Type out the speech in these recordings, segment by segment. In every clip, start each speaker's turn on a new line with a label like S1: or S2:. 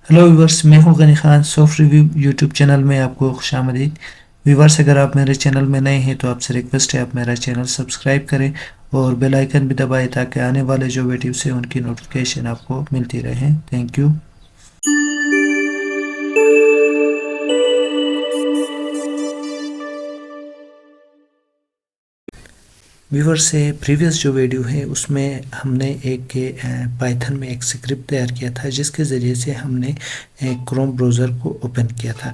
S1: Hello viewers, मैं हूं Ghani Khan. Soft review YouTube channel में आपको खुशामदीद। व्यूवर्स, अगर आप मेरे चैनल में नए हैं तो आपसे रिक्वेस्ट है आप मेरा चैनल सब्सक्राइब करें और बेल आइकन भी दबाएं ताकि आने वाले जो वीडियोस हैं उनकी नोटिफिकेशन आपको मिलती रहे। Thank you. व्यूवर से प्रीवियस जो वीडियो है उसमें हमने एक पाइथन में एक स्क्रिप्ट तैयार किया था जिसके ज़रिए से हमने क्रोम ब्राउज़र को ओपन किया था।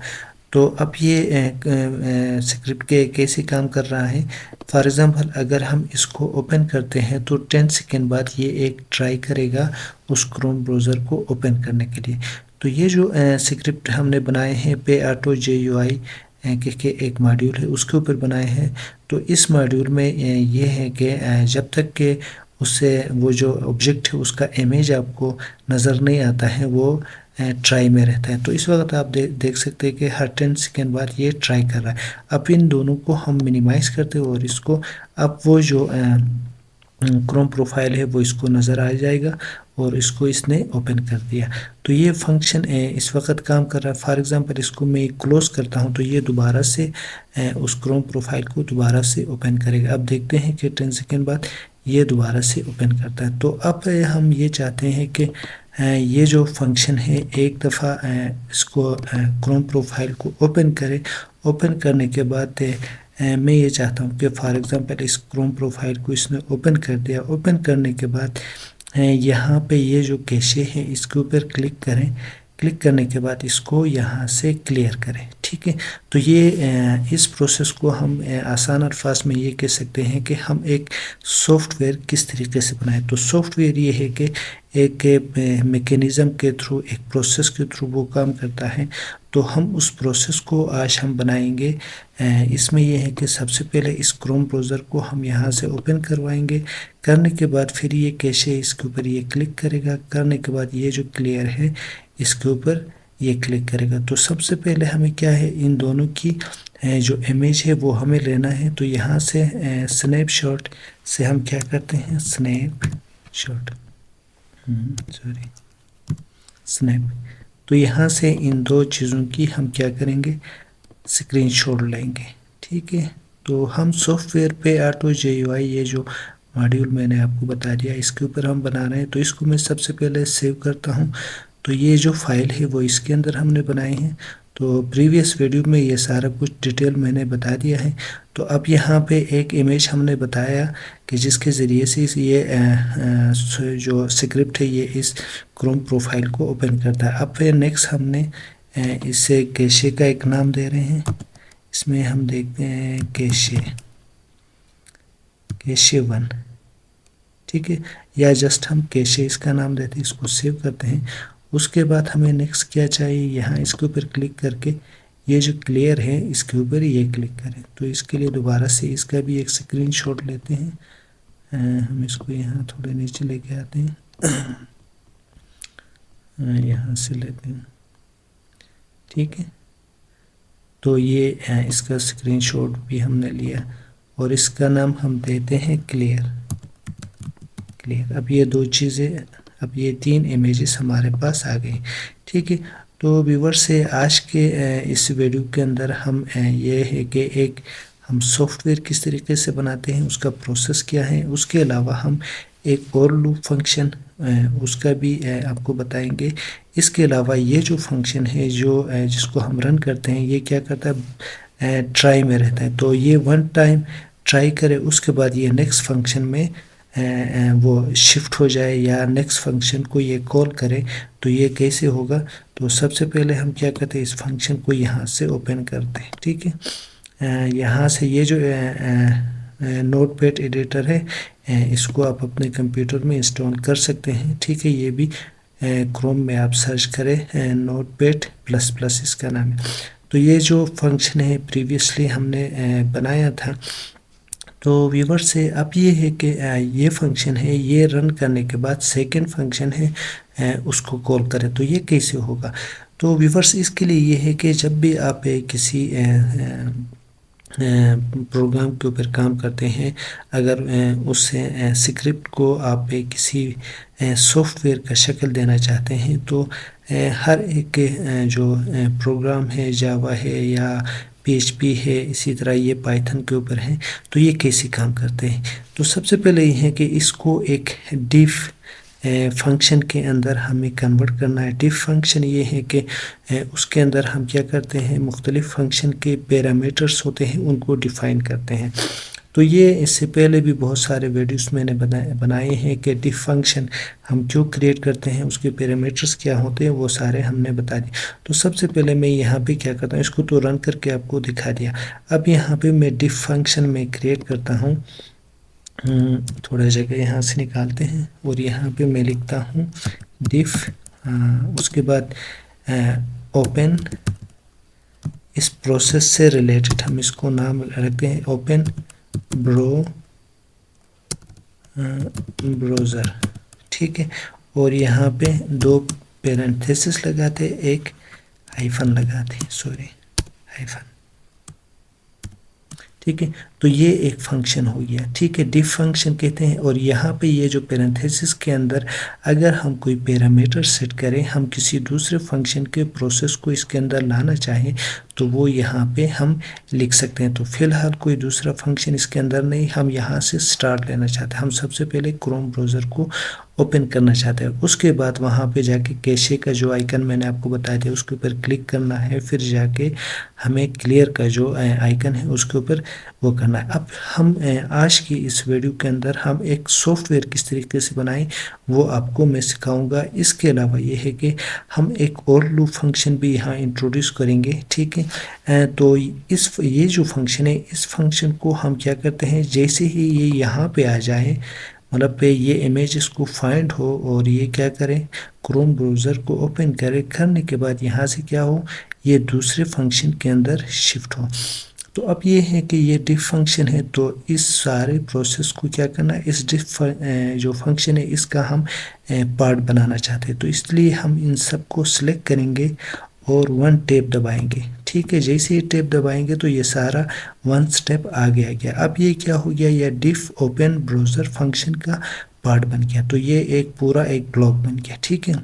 S1: तो अब ये स्क्रिप्ट के कैसे काम कर रहा है। फॉर एग्ज़ाम्पल, अगर हम इसको ओपन करते हैं तो 10 सेकेंड बाद ये एक ट्राई करेगा उस क्रोम ब्राउज़र को ओपन करने के लिए। तो ये जो स्क्रिप्ट हमने बनाए हैं पे ऑटो GUI के एक मॉड्यूल है उसके ऊपर बनाए हैं। तो इस मॉड्यूल में ये है कि जब तक के उससे वो जो ऑब्जेक्ट है उसका इमेज आपको नज़र नहीं आता है वो ट्राई में रहता है। तो इस वक्त आप देख सकते हैं कि हर 10 सेकेंड बाद ये ट्राई कर रहा है। अब इन दोनों को हम मिनिमाइज़ करते हैं और इसको अब वो जो क्रोम प्रोफाइल है वो इसको नज़र आ जाएगा और इसको इसने ओपन कर दिया। तो ये फंक्शन इस वक्त काम कर रहा है। फॉर एग्ज़ाम्पल, इसको मैं क्लोज़ करता हूँ तो ये दोबारा से उस क्रोम प्रोफाइल को दोबारा से ओपन करेगा। अब देखते हैं कि 10 सेकेंड बाद ये दोबारा से ओपन करता है। तो अब हम ये चाहते हैं कि ये जो फंक्शन है एक दफ़ा इसको क्रोम प्रोफाइल को ओपन करे। ओपन करने के बाद मैं ये चाहता हूँ कि फॉर एग्ज़ाम्पल इस क्रोम प्रोफाइल को इसने ओपन कर दिया। ओपन करने के बाद यहाँ पे ये जो कैशे है इसके ऊपर क्लिक करें। क्लिक करने के बाद इसको यहाँ से क्लियर करें। ठीक है, तो ये इस प्रोसेस को हम आसान अल्फाज में ये कह सकते हैं कि हम एक सॉफ्टवेयर किस तरीके से बनाएं। तो सॉफ्टवेयर ये है कि एक मैकेनिज़्म के थ्रू, एक प्रोसेस के थ्रू वो काम करता है। तो हम उस प्रोसेस को आज हम बनाएंगे। इसमें यह है कि सबसे पहले इस क्रोम ब्राउज़र को हम यहाँ से ओपन करवाएंगे। करने के बाद फिर ये कैशे इसके ऊपर ये क्लिक करेगा। करने के बाद ये जो क्लियर है इसके ऊपर ये क्लिक करेगा। तो सबसे पहले हमें क्या है, इन दोनों की जो इमेज है वो हमें लेना है। तो यहाँ से स्नैपशॉट से हम क्या करते हैं, स्नैपशॉट, सॉरी, स्नैप। तो यहाँ से इन दो चीज़ों की हम क्या करेंगे, स्क्रीनशॉट लेंगे। ठीक है, तो हम सॉफ्टवेयर पे ऑटो GUI ये जो मॉड्यूल मैंने आपको बता दिया इसके ऊपर हम बना रहे हैं। तो इसको मैं सबसे पहले सेव करता हूँ। तो ये जो फाइल है वो इसके अंदर हमने बनाए हैं। तो प्रीवियस वीडियो में ये सारा कुछ डिटेल मैंने बता दिया है। तो अब यहाँ पे एक इमेज हमने बताया कि जिसके ज़रिए से ये जो स्क्रिप्ट है ये इस क्रोम प्रोफाइल को ओपन करता है। अब फिर नेक्स्ट हमने इसे कैशे का एक नाम दे रहे हैं। इसमें हम देखते हैं कैशे 1। ठीक है, या जस्ट हम कैशे इसका नाम देते हैं। इसको सेव करते हैं। उसके बाद हमें नेक्स्ट क्या चाहिए, यहाँ इसके ऊपर क्लिक करके ये जो क्लियर है इसके ऊपर ये क्लिक करें। तो इसके लिए दोबारा से इसका भी एक स्क्रीनशॉट लेते हैं। हम इसको यहाँ थोड़े नीचे लेके आते हैं, यहाँ से लेते हैं। ठीक है, तो ये इसका स्क्रीनशॉट भी हमने लिया और इसका नाम हम देते हैं क्लियर। अब ये दो चीज़ें, अब ये 3 इमेजेस हमारे पास आ गई। ठीक है, तो व्यूवर से आज के इस वीडियो के अंदर हम ये है कि एक हम सॉफ्टवेयर किस तरीके से बनाते हैं, उसका प्रोसेस क्या है। उसके अलावा हम एक और लूप फंक्शन उसका भी आपको बताएंगे। इसके अलावा ये जो फंक्शन है जो जिसको हम रन करते हैं ये क्या करता है, ट्राई में रहता है। तो ये 1 टाइम ट्राई करे, उसके बाद ये नेक्स्ट फंक्शन में वो शिफ्ट हो जाए या नेक्स्ट फंक्शन को ये कॉल करे। तो ये कैसे होगा, तो सबसे पहले हम क्या करते हैं, इस फंक्शन को यहाँ से ओपन करते हैं। ठीक है, यहाँ से ये जो नोटपैड एडिटर है इसको आप अपने कंप्यूटर में इंस्टॉल कर सकते हैं। ठीक है, ये भी क्रोम में आप सर्च करें, नोटपैड प्लस प्लस इसका नाम है। तो ये जो फंक्शन है प्रीवियसली हमने बनाया था। तो व्यूवर से अब ये है कि ये फंक्शन है, ये रन करने के बाद सेकंड फंक्शन है उसको कॉल करें। तो ये कैसे होगा, तो व्यूवर्स इसके लिए ये है कि जब भी आप किसी प्रोग्राम के ऊपर काम करते हैं, अगर उस स्क्रिप्ट को आप किसी सॉफ्टवेयर का शक्ल देना चाहते हैं तो हर एक जो प्रोग्राम है जावा है या PHP है, इसी तरह ये पाइथन के ऊपर है, तो ये कैसे काम करते हैं। तो सबसे पहले ये है कि इसको एक डिफ फंक्शन के अंदर हमें कन्वर्ट करना है। डिफ फंक्शन ये है कि उसके अंदर हम क्या करते हैं, मुख्तलिफ फंक्शन के पैरामीटर्स होते हैं उनको डिफ़ाइन करते हैं। तो ये इससे पहले भी बहुत सारे वीडियोस मैंने बनाए हैं कि डिफ फंक्शन हम क्यों क्रिएट करते हैं, उसके पैरामीटर्स क्या होते हैं, वो सारे हमने बता दिए। तो सबसे पहले मैं यहाँ पे क्या करता हूँ, इसको तो रन करके आपको दिखा दिया। अब यहाँ पे मैं डिफ फंक्शन में क्रिएट करता हूँ, थोड़ा जगह यहाँ से निकालते हैं और यहाँ पे मैं लिखता हूँ डिफ, उसके बाद ओपन, इस प्रोसेस से रिलेटेड हम इसको नाम रखते हैं ओपन ब्राउज़र, ठीक है। और यहाँ पे 2 पैरेंथेसिस लगाते, एक हाइफन लगाते, सॉरी हाइफन, ठीक है। तो ये एक फंक्शन हो गया, ठीक है, डिफ फंक्शन कहते हैं। और यहाँ पे ये जो पैरेंथेसिस के अंदर अगर हम कोई पैरामीटर सेट करें, हम किसी दूसरे फंक्शन के प्रोसेस को इसके अंदर लाना चाहें, तो वो यहाँ पे हम लिख सकते हैं। तो फिलहाल कोई दूसरा फंक्शन इसके अंदर नहीं, हम यहाँ से स्टार्ट लेना चाहते हैं। हम सबसे पहले क्रोम ब्राउज़र को ओपन करना चाहते हैं, उसके बाद वहाँ पे जाके कैशे का जो आइकन मैंने आपको बता दिया उसके ऊपर क्लिक करना है, फिर जाके हमें क्लियर का जो आइकन है उसके ऊपर वो करना है। अब हम आज की इस वीडियो के अंदर हम एक सॉफ्टवेयर किस तरीके से बनाएं वो आपको मैं सिखाऊंगा। इसके अलावा ये है कि हम एक और लूप फंक्शन भी यहाँ इंट्रोड्यूस करेंगे, ठीक है। तो ये जो फंक्शन है, इस फंक्शन को हम क्या करते हैं, जैसे ही ये यहाँ पे आ जाए, मतलब पे ये इमेज इसको फाइंड हो और ये क्या करें, क्रोम ब्राउज़र को ओपन करने के बाद यहाँ से क्या हो, ये दूसरे फंक्शन के अंदर शिफ्ट हो। तो अब ये है कि ये डिफ फंक्शन है, तो इस सारे प्रोसेस को क्या करना है, इस डिफ जो फंक्शन है इसका हम पार्ट बनाना चाहते हैं। तो इसलिए हम इन सब को सिलेक्ट करेंगे और 1 टैब दबाएंगे, ठीक है। जैसे ही टैब दबाएंगे तो ये सारा 1 स्टेप आगे आ गया। अब ये क्या हो गया, ये डिफ ओपन ब्राउज़र फंक्शन का पार्ट बन गया। तो ये एक पूरा एक ब्लॉक बन गया, ठीक है।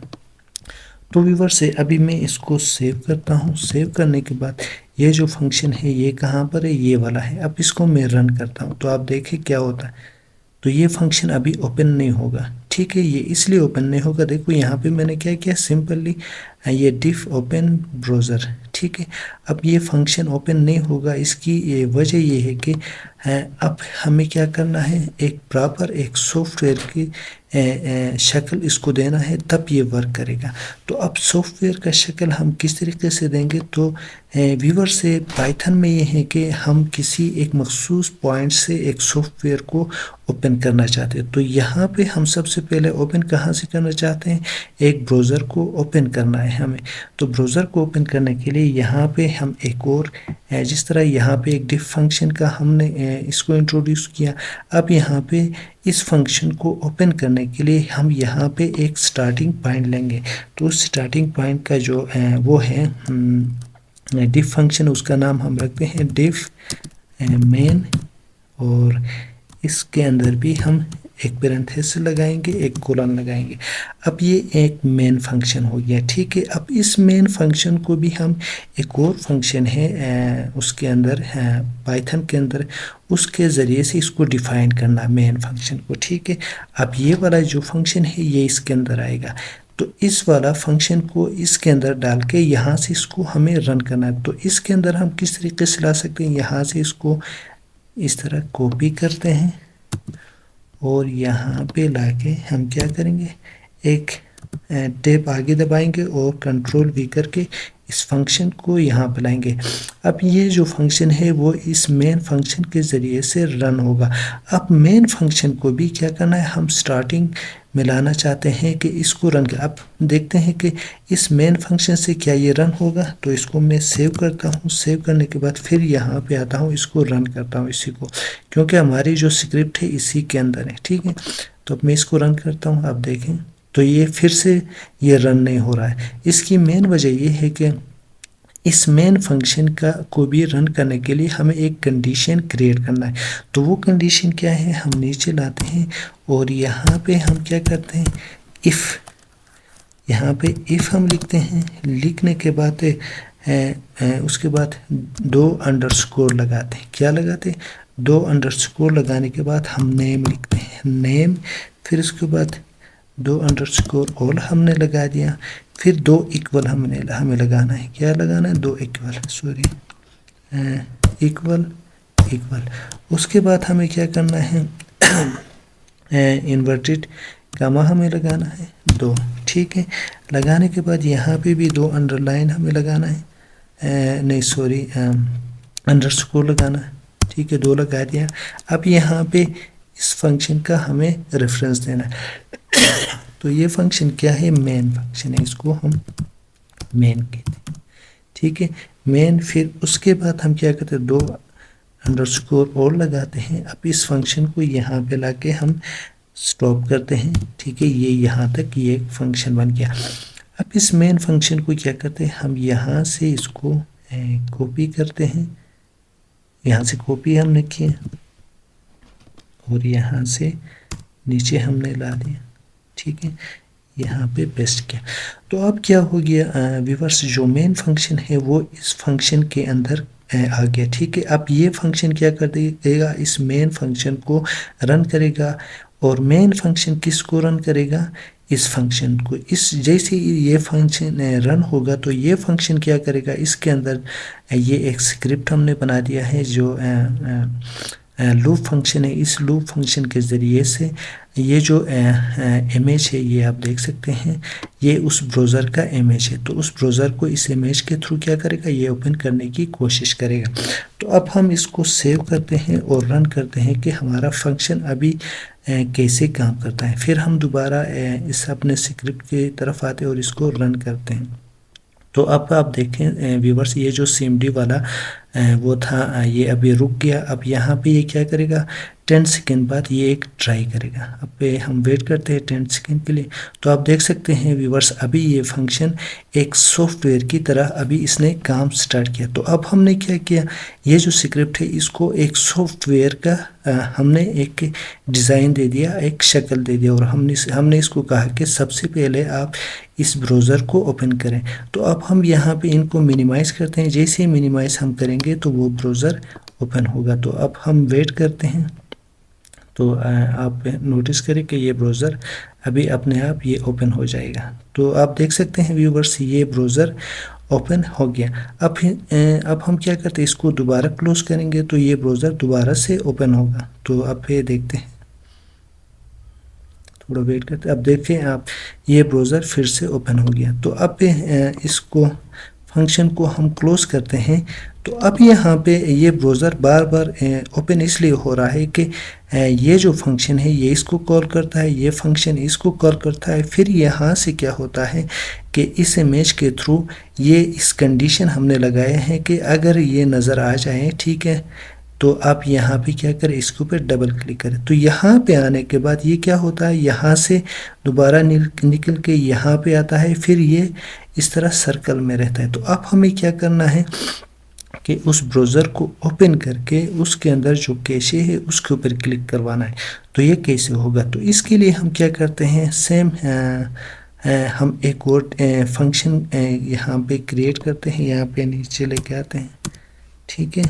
S1: तो व्यूअर से अभी मैं इसको सेव करता हूँ। सेव करने के बाद ये जो फंक्शन है ये कहाँ पर है, ये वाला है। अब इसको मैं रन करता हूँ तो आप देखिए क्या होता है। तो ये फंक्शन अभी ओपन नहीं होगा, ठीक है। ये इसलिए ओपन नहीं होगा, देखो यहाँ पे मैंने क्या किया, सिंपली ये डिफ ओपन ब्राउज़र, ठीक है। अब ये फंक्शन ओपन नहीं होगा, इसकी ये वजह ये है कि अब हमें क्या करना है, एक प्रॉपर एक सॉफ्टवेयर की शक्ल इसको देना है, तब ये वर्क करेगा। तो अब सॉफ्टवेयर का शक्ल हम किस तरीके से देंगे, तो व्यूअर से पाइथन में ये है कि हम किसी एक मखसूस पॉइंट से एक सॉफ्टवेयर को ओपन करना चाहते हैं। तो यहाँ पे हम सबसे पहले ओपन कहाँ से करना चाहते हैं, एक ब्राउज़र को ओपन करना है हमें। तो ब्राउज़र को ओपन करने के लिए यहाँ पे हम एक और जिस तरह यहाँ पे एक डिफ फंक्शन का हमने इसको इंट्रोड्यूस किया, अब यहाँ पे इस फंक्शन को ओपन करने के लिए हम यहाँ पे एक स्टार्टिंग पॉइंट लेंगे। तो उस स्टार्टिंग पॉइंट का जो वो है डिफ फंक्शन, उसका नाम हम रखते हैं डिफ मेन, और इसके अंदर भी हम एक पैरेंथेसिस लगाएंगे, एक कोलन लगाएंगे। अब ये एक मेन फंक्शन हो गया, ठीक है। अब इस मेन फंक्शन को भी हम एक और फंक्शन है उसके अंदर पाइथन के अंदर, उसके ज़रिए से इसको डिफ़ाइन करना मेन फंक्शन को, ठीक है। अब ये वाला जो फंक्शन है ये इसके अंदर आएगा। तो इस वाला फंक्शन को इसके अंदर डाल के यहाँ से इसको हमें रन करना है। तो इसके अंदर हम किस तरीके से ला सकते हैं, यहाँ से इसको इस तरह कॉपी करते हैं और यहाँ पे लाके हम क्या करेंगे, एक टैब आगे दबाएंगे और कंट्रोल V करके इस फंक्शन को यहाँ पे लाएंगे। अब ये जो फंक्शन है वो इस मेन फंक्शन के ज़रिए से रन होगा। अब मेन फंक्शन को भी क्या करना है, हम स्टार्टिंग में लाना चाहते हैं कि इसको रन कर। अब देखते हैं कि इस मेन फंक्शन से क्या ये रन होगा। तो इसको मैं सेव करता हूँ, सेव करने के बाद फिर यहाँ पे आता हूँ, इसको रन करता हूँ इसी को, क्योंकि हमारी जो स्क्रिप्ट है इसी के अंदर है, ठीक है। तो अब मैं इसको रन करता हूँ, आप देखें तो ये फिर से ये रन नहीं हो रहा है। इसकी मेन वजह ये है कि इस मेन फंक्शन का को भी रन करने के लिए हमें एक कंडीशन क्रिएट करना है। तो वो कंडीशन क्या है, हम नीचे लाते हैं और यहाँ पे हम क्या करते हैं, इफ़ यहाँ पे इफ़ हम लिखते हैं, लिखने के बाद उसके बाद 2 अंडरस्कोर लगाते हैं। क्या लगाते हैं? 2 अंडरस्कोर लगाने के बाद हम नेम लिखते हैं, नेम, फिर उसके बाद 2 अंडरस्कोर ऑल हमने लगा दिया, फिर 2 इक्वल हमें लगाना है। क्या लगाना है? 2 इक्वल, सॉरी, इक्वल इक्वल। उसके बाद हमें क्या करना है? इन्वर्टेड कामा हमें लगाना है 2, ठीक है। लगाने के बाद यहाँ पे भी 2 अंडरलाइन हमें लगाना है, नहीं सॉरी, अंडरस्कोर लगाना है, ठीक है, 2 लगा दिया। अब यहाँ पे इस फंक्शन का हमें रेफरेंस देना है। तो ये फंक्शन क्या है? मेन फंक्शन है, इसको हम मेन कहते हैं, ठीक है, मेन। फिर उसके बाद हम क्या करते हैं? 2 अंडरस्कोर और लगाते हैं। अब इस फंक्शन को यहाँ पे लाके हम स्टॉप करते हैं, ठीक है, ये यहाँ तक ये फंक्शन बन गया। अब इस मेन फंक्शन को क्या करते हैं? हम यहाँ से इसको कॉपी करते हैं, यहाँ से कॉपी हमने किया और यहाँ से नीचे हमने ला दिया, ठीक है, यहाँ पे पेस्ट किया। तो अब क्या हो गया व्यूअर्स, जो मेन फंक्शन है वो इस फंक्शन के अंदर आ गया, ठीक है। अब ये फंक्शन क्या कर देगा? इस मेन फंक्शन को रन करेगा, और मेन फंक्शन किसको रन करेगा? इस फंक्शन को। इस जैसे ये फंक्शन रन होगा तो ये फंक्शन क्या करेगा? इसके अंदर ये एक स्क्रिप्ट हमने बना दिया है जो लूप फंक्शन है। इस लूप फंक्शन के ज़रिए से ये जो इमेज है, ये आप देख सकते हैं, ये उस ब्राउज़र का इमेज है। तो उस ब्राउज़र को इस इमेज के थ्रू क्या करेगा? ये ओपन करने की कोशिश करेगा। तो अब हम इसको सेव करते हैं और रन करते हैं कि हमारा फंक्शन अभी कैसे काम करता है। फिर हम दोबारा इस अपने स्क्रिप्ट की तरफ आते हैं और इसको रन करते हैं। तो अब आप देखें व्यूवर्स, ये जो CMD वाला वो था, ये अभी रुक गया। अब यहाँ पे ये क्या करेगा? 10 सेकेंड बाद ये एक ट्राई करेगा। अब पे हम वेट करते हैं 10 सेकेंड के लिए। तो आप देख सकते हैं व्यूवर्स, अभी ये फंक्शन एक सॉफ्टवेयर की तरह अभी इसने काम स्टार्ट किया। तो अब हमने क्या किया? ये जो स्क्रिप्ट है इसको एक सॉफ्टवेयर का हमने एक डिज़ाइन दे दिया, एक शक्ल दे दिया, और हमने इसको कहा कि सबसे पहले आप इस ब्राउज़र को ओपन करें। तो अब हम यहाँ पे इनको मिनिमाइज़ करते हैं। जैसे ही मिनिमाइज़ हम करेंगे तो वो ब्राउज़र ओपन होगा। तो अब हम वेट करते हैं। तो आप नोटिस करें कि ये ब्राउज़र अभी अपने आप ये ओपन हो जाएगा। तो आप देख सकते हैं व्यूवर्स, ये ब्राउज़र ओपन हो गया। अब हम क्या करते हैं? इसको दोबारा क्लोज करेंगे तो ये ब्राउज़र दोबारा से ओपन होगा। तो अब ये देखते हैं, थोड़ा वेट करते हैं। अब देखें आप, ये ब्राउज़र फिर से ओपन हो गया। तो अब इसको फंक्शन को हम क्लोज करते हैं। तो अब यहाँ पे ये ब्राउज़र बार बार ओपन इसलिए हो रहा है कि ये जो फंक्शन है ये इसको कॉल करता है, ये फंक्शन इसको कॉल करता है। फिर यहाँ से क्या होता है कि इस इमेज के थ्रू ये इस कंडीशन हमने लगाए हैं कि अगर ये नज़र आ जाए, ठीक है, तो आप यहाँ पे क्या करें? इसके ऊपर डबल क्लिक करें। तो यहाँ पे आने के बाद ये क्या होता है? यहाँ से दोबारा निकल के यहाँ पे आता है, फिर ये इस तरह सर्कल में रहता है। तो अब हमें क्या करना है कि उस ब्राउज़र को ओपन करके उसके अंदर जो कैशे है उसके ऊपर क्लिक करवाना है। तो ये कैसे होगा? तो इसके लिए हम क्या करते हैं? सेम हम एक और फंक्शन यहाँ पे क्रिएट करते हैं, यहाँ पे नीचे लेके आते हैं, ठीक है।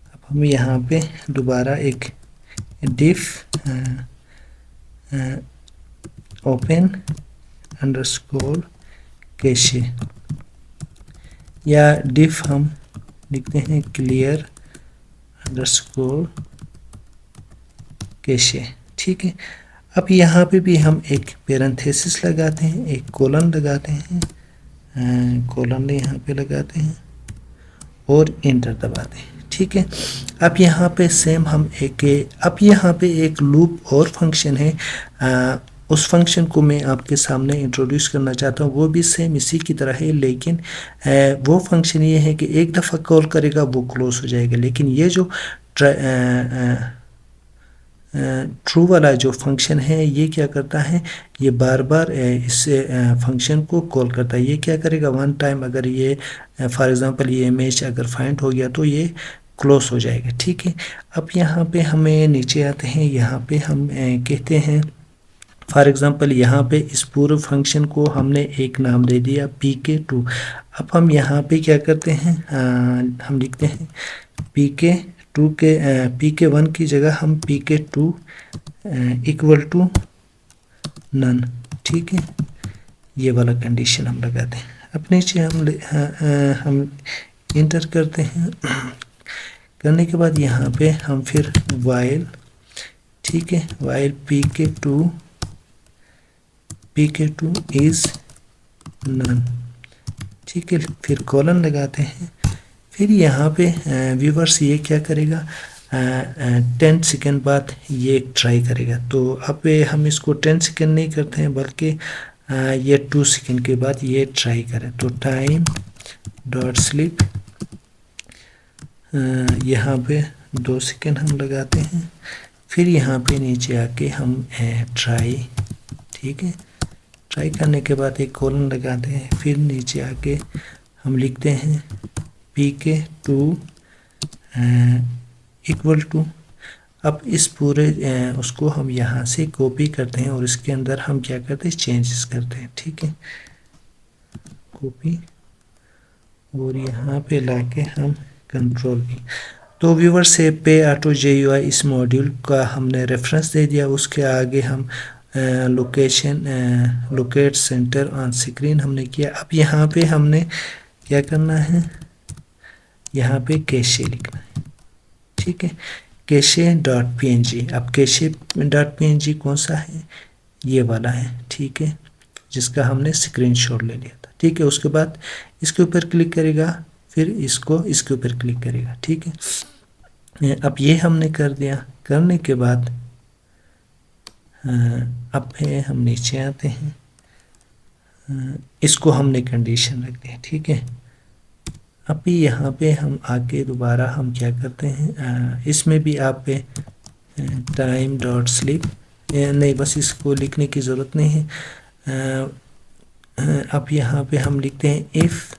S1: अब हम यहाँ पे दोबारा एक डिफ ओपन अंडरस्कोर कैशे, या डिफ हम लिखते हैं क्लियर अंडरस्कोर कैशे, ठीक है। अब यहाँ पे भी हम एक पैरेंथेसिस लगाते हैं, एक कोलन लगाते हैं, कोलन यहाँ पे लगाते हैं और इंटर दबाते हैं, ठीक है। अब यहाँ पे सेम हम अब यहाँ पे एक लूप और फंक्शन है, उस फंक्शन को मैं आपके सामने इंट्रोड्यूस करना चाहता हूँ। वो भी सेम इसी की तरह है, लेकिन वो फंक्शन ये है कि एक दफ़ा कॉल करेगा वो क्लोज हो जाएगा। लेकिन ये जो ट्रू वाला जो फंक्शन है ये क्या करता है? ये बार बार इस फंक्शन को कॉल करता है। ये क्या करेगा? वन टाइम अगर ये फॉर एग्जांपल ये इमेज अगर फाइंड हो गया तो ये क्लोज हो जाएगा, ठीक है। अब यहाँ पे हमें नीचे आते हैं, यहाँ पे हम कहते हैं फॉर एग्ज़ाम्पल यहाँ पे इस पूरे फंक्शन को हमने एक नाम दे दिया pk2। अब हम यहाँ पे क्या करते हैं, हम लिखते हैं pk2 के pk1 की जगह हम pk2 इक्वल टू नन, ठीक है, ये वाला कंडीशन हम लगाते हैं। अब नीचे हम इंटर करते हैं। करने के बाद यहाँ पे हम फिर वाइल, ठीक है, वाइल pk2 इज नन, ठीक है, फिर कॉलन लगाते हैं। फिर यहाँ पे व्यूवर्स ये क्या करेगा, 10 सेकेंड बाद ये ट्राई करेगा। तो अब हम इसको 10 सेकेंड नहीं करते हैं, बल्कि ये 2 सेकेंड के बाद ये ट्राई करें। तो टाइम डॉट स्लिप यहाँ पे 2 सेकेंड हम लगाते हैं। फिर यहाँ पे नीचे आके हम ट्राई, ठीक है, ट्राई करने के बाद एक कॉलन लगाते हैं। फिर नीचे आके हम लिखते हैं pk2 इक्वल टू, अब इस पूरे उसको हम यहाँ से कॉपी करते हैं और इसके अंदर हम क्या करते हैं, चेंजेस करते हैं, ठीक है, कॉपी, और यहाँ पे लाके हम कंट्रोल भी। तो व्यूवर से पे ऑटो GUI इस मॉड्यूल का हमने रेफरेंस दे दिया। उसके आगे हम लोकेट सेंटर ऑन स्क्रीन हमने किया। अब यहाँ पे हमने क्या करना है, यहाँ पे कैशे लिखना है, ठीक है, कैशे डॉट png। अब कैशे डॉट png कौन सा है, ये वाला है, ठीक है, जिसका हमने स्क्रीनशॉट ले लिया था, ठीक है। उसके बाद इसके ऊपर क्लिक करेगा, फिर इसको इसके ऊपर क्लिक करेगा, ठीक है। अब ये हमने कर दिया। करने के बाद अब हम नीचे आते हैं, इसको हमने कंडीशन रख दिया, ठीक है। अभी यहाँ पे हम आके दोबारा हम क्या करते हैं, इसमें भी आप पे टाइम डॉट स्लिप, नहीं बस इसको लिखने की ज़रूरत नहीं है। अब यहाँ पे हम लिखते हैं if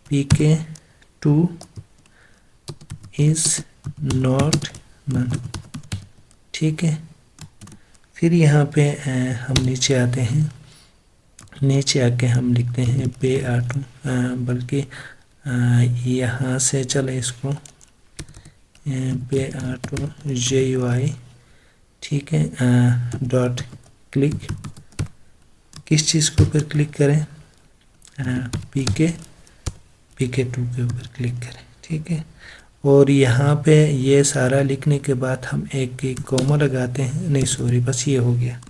S1: pk2 is not none, ठीक है। फिर यहाँ पे हम नीचे आते हैं। नीचे आके हम लिखते हैं पे ऑटो, बल्कि यहाँ से चले इसको पे ऑटो GUI, ठीक है, डॉट क्लिक, किस चीज़ के ऊपर क्लिक करें, pk2 के ऊपर क्लिक करें, ठीक है। और यहाँ पे ये सारा लिखने के बाद हम एक कॉमा लगाते हैं, नहीं सॉरी बस ये हो गया,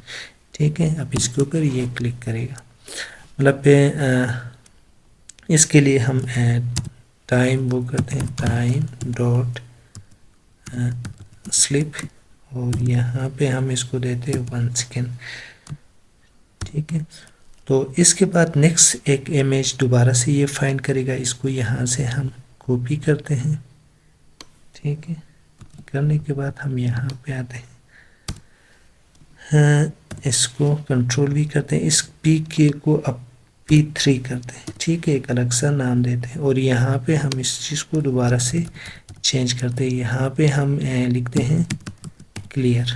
S1: ठीक है। अब इसके ऊपर ये क्लिक करेगा, मतलब इसके लिए हम टाइम वो करते हैं, टाइम डॉट स्लिप, और यहाँ पे हम इसको देते हैं 1 सेकेंड, ठीक है। तो इसके बाद नेक्स्ट एक इमेज दोबारा से ये फाइंड करेगा, इसको यहाँ से हम कॉपी करते हैं, ठीक है। करने के बाद हम यहाँ पे आते हैं, इसको कंट्रोल भी करते हैं, इस pk को अब p3 करते हैं, ठीक है, एक अलग सा नाम देते हैं। और यहाँ पे हम इस चीज़ को दोबारा से चेंज करते हैं। यहाँ पे हम लिखते हैं क्लियर,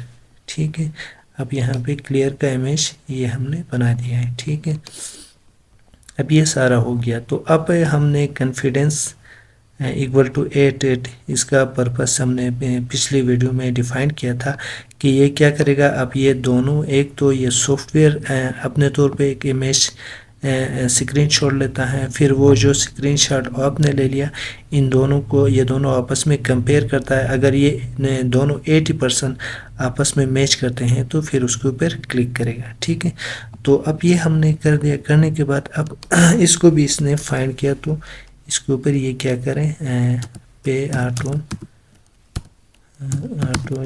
S1: ठीक है। अब यहाँ पे क्लियर का इमेज ये हमने बना दिया है, ठीक है। अब ये सारा हो गया। तो अब हमने कॉन्फिडेंस इक्वल टू 8 इसका पर्पस हमने पिछली वीडियो में डिफाइन किया था कि ये क्या करेगा। अब ये दोनों, एक तो ये सॉफ्टवेयर अपने तौर पे एक इमेज स्क्रीनशॉट लेता है, फिर वो जो स्क्रीनशॉट आपने ले लिया, इन दोनों को, ये दोनों आपस में कंपेयर करता है। अगर ये दोनों 80% आपस में मैच करते हैं तो फिर उसके ऊपर क्लिक करेगा, ठीक है। तो अब ये हमने कर दिया। करने के बाद अब इसको भी इसने फाइंड किया, तो इसके ऊपर ये क्या करें, पे ऑटो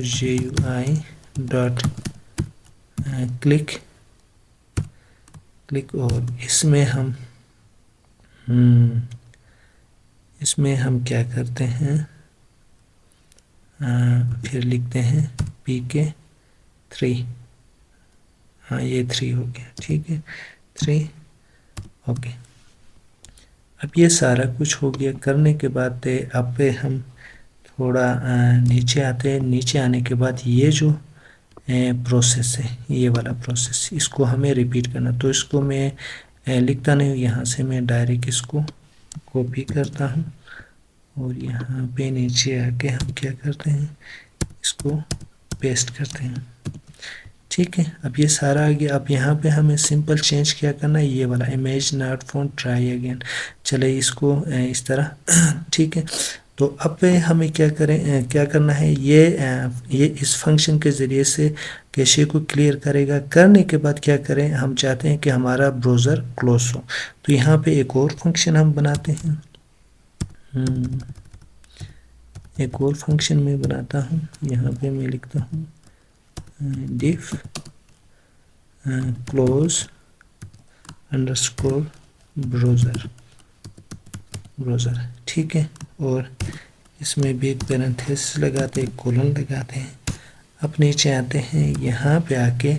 S1: GUI डॉट क्लिक, और इसमें हम क्या करते हैं, फिर लिखते हैं pk3, हाँ ये 3 हो गया, ठीक है, 3, ओके। अब ये सारा कुछ हो गया। करने के बाद अब हम थोड़ा नीचे आते हैं। नीचे आने के बाद ये जो प्रोसेस है, ये वाला प्रोसेस, इसको हमें रिपीट करना। तो इसको मैं लिखता नहीं हूँ, यहाँ से मैं डायरेक्ट इसको कॉपी करता हूँ और यहाँ पे नीचे आके हम क्या करते हैं, इसको पेस्ट करते हैं। ठीक है, अब ये सारा आ गया। अब यहाँ पे हमें सिंपल चेंज क्या करना है, ये वाला image not found try again. चले इसको इस तरह ठीक है। तो अब पे हमें क्या करें, क्या करना है, ये इस फंक्शन के ज़रिए से कैशे को क्लियर करेगा। करने के बाद क्या करें, हम चाहते हैं कि हमारा ब्राउज़र क्लोज हो। तो यहाँ पे एक और फंक्शन हम बनाते हैं, एक और फंक्शन मैं बनाता हूँ। यहाँ पे मैं लिखता हूँ diff close अंडरस्कोर ब्राउज़र। ठीक है, और इसमें भी एक पैरेंथेसिस लगाते हैं, कोलन लगाते हैं। अब नीचे आते हैं, यहाँ पे आके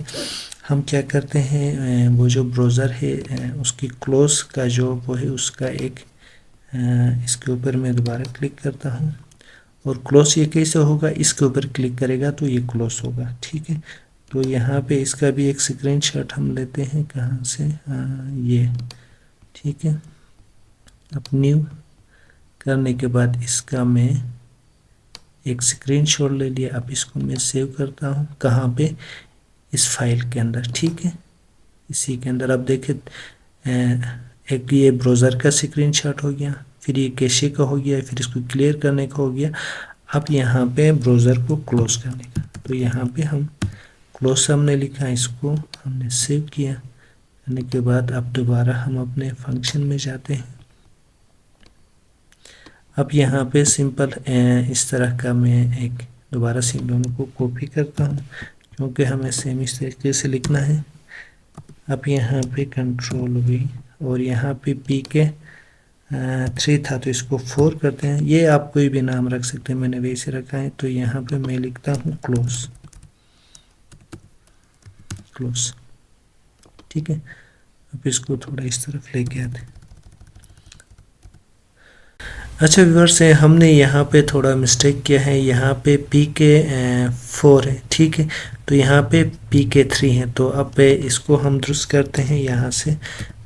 S1: हम क्या करते हैं, वो जो ब्राउज़र है उसकी क्लोज का जो वो है उसका एक इसके ऊपर मैं दोबारा क्लिक करता हूँ। और क्लोज ये कैसे होगा, इसके ऊपर क्लिक करेगा तो ये क्लोज होगा। ठीक है, तो यहाँ पे इसका भी एक स्क्रीनशॉट हम लेते हैं, कहाँ से, ये। ठीक है, अब न्यू करने के बाद इसका मैं एक स्क्रीनशॉट ले लिया। अब इसको मैं सेव करता हूँ, कहाँ पे, इस फाइल के अंदर। ठीक है, इसी के अंदर। अब देखिए एक ये ब्राउज़र का स्क्रीनशॉट हो गया, फिर ये कैशे का हो गया, फिर इसको क्लियर करने का हो गया। अब यहाँ पे ब्राउज़र को क्लोज करने का, तो यहाँ पे हम क्लोज हमने लिखा, इसको हमने सेव किया। करने के बाद अब दोबारा हम अपने फंक्शन में जाते हैं। अब यहाँ पे सिंपल इस तरह का मैं एक दोबारा से इन दोनों को कॉपी करता हूँ, क्योंकि हमें सेम इस तरीके से लिखना है। अब यहाँ पे कंट्रोल V और यहाँ पे P के 3 था तो इसको 4 करते हैं। ये आप कोई भी नाम रख सकते हैं, मैंने वैसे रखा है। तो यहाँ पे मैं लिखता हूँ क्लोज। ठीक है, अब इसको थोड़ा इस तरफ लेके आते हैं। अच्छा व्यूअर्स, हमने यहाँ पे थोड़ा मिस्टेक किया है, यहाँ पे P के 4 है। ठीक है, तो यहाँ पे P के 3 है। तो अब इसको हम दुरुस्त करते हैं, यहाँ से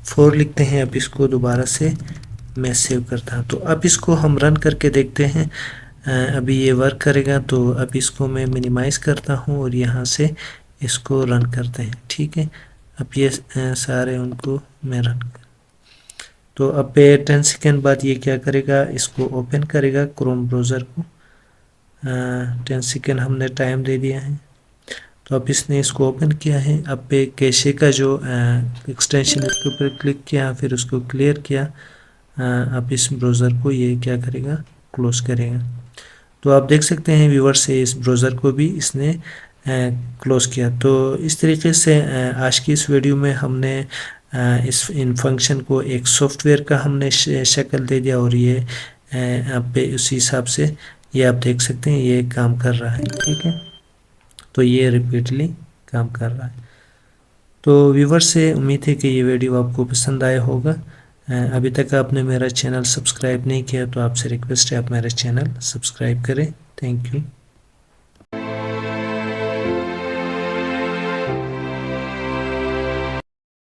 S1: 4 लिखते हैं। अब इसको दोबारा से मैं सेव करता हूँ। तो अब इसको हम रन करके देखते हैं, अभी ये वर्क करेगा। तो अब इसको मैं मिनिमाइज़ करता हूँ और यहाँ से इसको रन करते हैं। ठीक है, अब ये सारे उनको मैं रन कर, तो अब 10 सेकेंड बाद ये क्या करेगा, इसको ओपन करेगा क्रोम ब्राउज़र को। 10 सेकेंड हमने टाइम दे दिया है। तो अब इसने इसको ओपन किया है। अब पे कैशे का जो एक्सटेंशन है उसके ऊपर क्लिक किया, फिर उसको क्लियर किया। अब इस ब्राउज़र को ये क्या करेगा, क्लोज करेगा। तो आप देख सकते हैं व्यूअर्स से इस ब्राउज़र को भी इसने क्लोज किया। तो इस तरीके से आज की इस वीडियो में हमने इन फंक्शन को एक सॉफ्टवेयर का हमने शक्ल दे दिया, और ये आप पे उसी हिसाब से ये आप देख सकते हैं ये काम कर रहा है। ठीक है, तो ये रिपीटली काम कर रहा है। तो व्यूअर्स से उम्मीद है कि ये वीडियो आपको पसंद आया होगा। अभी तक आपने मेरा चैनल सब्सक्राइब नहीं किया तो आपसे रिक्वेस्ट है आप मेरा चैनल सब्सक्राइब करें। Thank you.